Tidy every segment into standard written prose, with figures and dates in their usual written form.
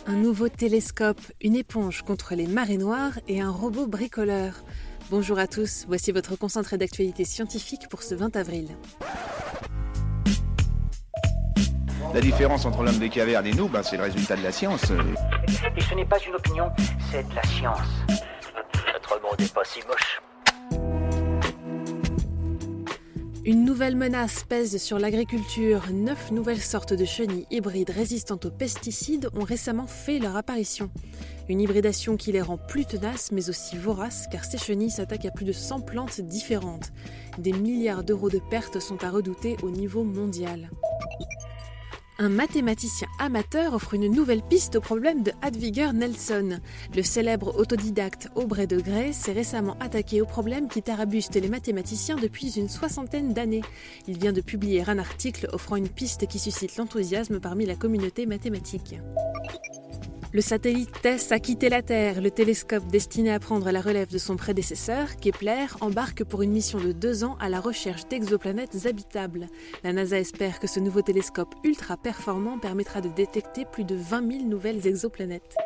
Un nouveau télescope, une éponge contre les marées noires et un robot bricoleur. Bonjour à tous, voici votre concentré d'actualité scientifique pour ce 20 avril. La différence entre l'homme des cavernes et nous, c'est le résultat de la science. Et ce n'est pas une opinion, c'est de la science. Notre monde n'est pas si moche. Une nouvelle menace pèse sur l'agriculture. 9 nouvelles sortes de chenilles hybrides résistantes aux pesticides ont récemment fait leur apparition. Une hybridation qui les rend plus tenaces mais aussi voraces car ces chenilles s'attaquent à plus de 100 plantes différentes. Des milliards d'euros de pertes sont à redouter au niveau mondial. Un mathématicien amateur offre une nouvelle piste au problème de Hadwiger Nelson. Le célèbre autodidacte Aubrey de Grey s'est récemment attaqué au problème qui tarabuste les mathématiciens depuis une 60aine d'années. Il vient de publier un article offrant une piste qui suscite l'enthousiasme parmi la communauté mathématique. Le satellite TESS a quitté la Terre. Le télescope destiné à prendre la relève de son prédécesseur, Kepler, embarque pour une mission de 2 ans à la recherche d'exoplanètes habitables. La NASA espère que ce nouveau télescope ultra performant permettra de détecter plus de 20 000 nouvelles exoplanètes.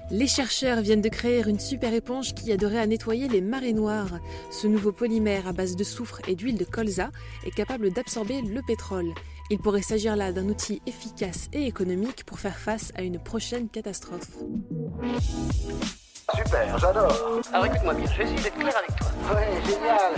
Les chercheurs viennent de créer une super éponge qui aiderait à nettoyer les marées noires. Ce nouveau polymère à base de soufre et d'huile de colza est capable d'absorber le pétrole. Il pourrait s'agir là d'un outil efficace et économique pour faire face à une prochaine catastrophe. Super, j'adore. Alors écoute-moi bien, je vais essayer d'être clair avec toi. Ouais, génial.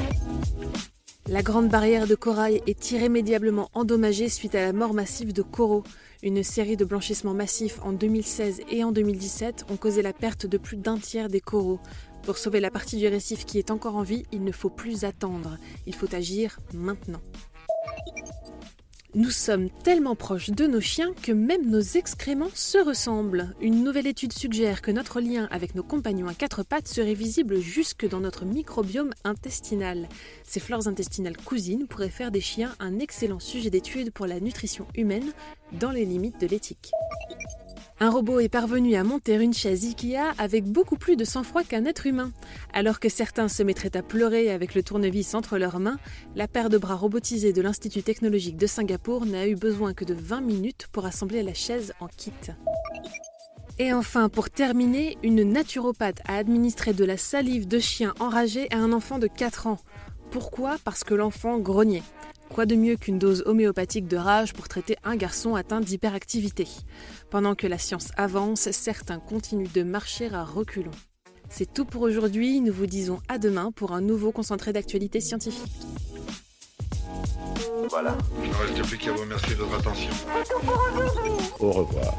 La grande barrière de corail est irrémédiablement endommagée suite à la mort massive de coraux. Une série de blanchissements massifs en 2016 et en 2017 ont causé la perte de plus d'un tiers des coraux. Pour sauver la partie du récif qui est encore en vie, il ne faut plus attendre. Il faut agir maintenant. Nous sommes tellement proches de nos chiens que même nos excréments se ressemblent. Une nouvelle étude suggère que notre lien avec nos compagnons à 4 pattes serait visible jusque dans notre microbiome intestinal. Ces flores intestinales cousines pourraient faire des chiens un excellent sujet d'étude pour la nutrition humaine, dans les limites de l'éthique. Un robot est parvenu à monter une chaise Ikea avec beaucoup plus de sang-froid qu'un être humain. Alors que certains se mettraient à pleurer avec le tournevis entre leurs mains, la paire de bras robotisés de l'Institut technologique de Singapour n'a eu besoin que de 20 minutes pour assembler la chaise en kit. Et enfin, pour terminer, une naturopathe a administré de la salive de chien enragé à un enfant de 4 ans. Pourquoi ? Parce que l'enfant grognait. Quoi de mieux qu'une dose homéopathique de rage pour traiter un garçon atteint d'hyperactivité ? Pendant que la science avance, certains continuent de marcher à reculons. C'est tout pour aujourd'hui, nous vous disons à demain pour un nouveau concentré d'actualité scientifique. Voilà. Il ne reste plus qu'à vous remercier de votre attention. Au revoir.